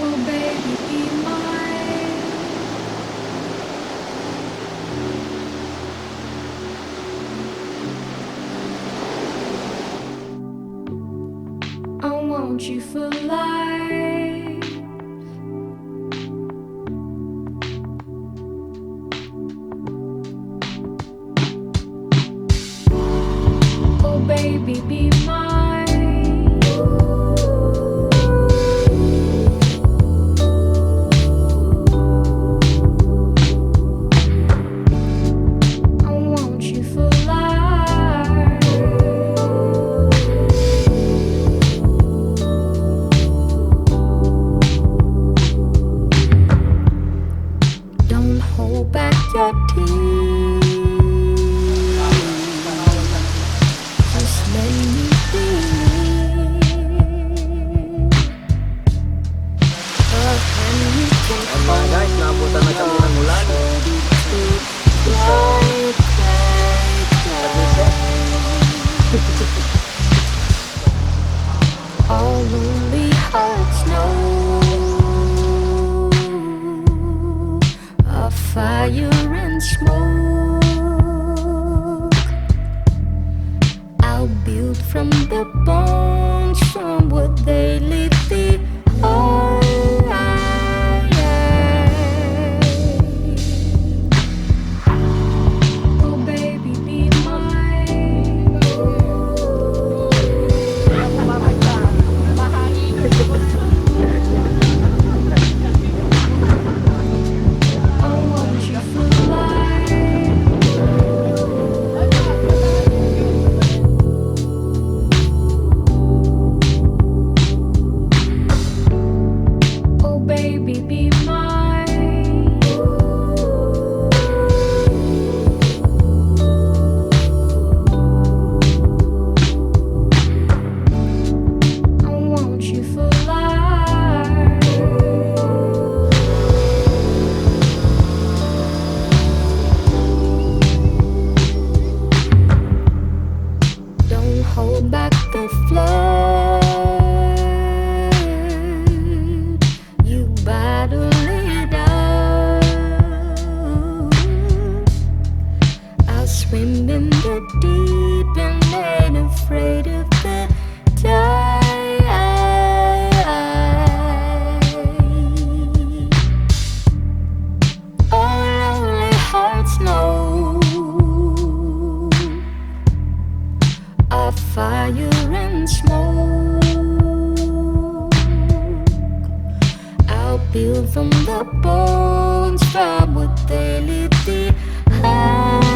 Oh baby, be mine. I want you for life. Oh baby, be mine. I want you for life. Don't hold back your tears. Just let me be a hand you can Ayan mga guys, naabutan na kami ng ulan. All lonely hearts know of fire and smoke. I'll build from the bones from what they leave behind. Oh baby, be mine. I want you for life. Oh baby, be mine. I want you for life. Don't hold back the flood. You battle it out. I'll swim in the deep and ain't afraid of the tide. All lonely hearts know of fire and smoke. I'll build from the bones from what they leave behind.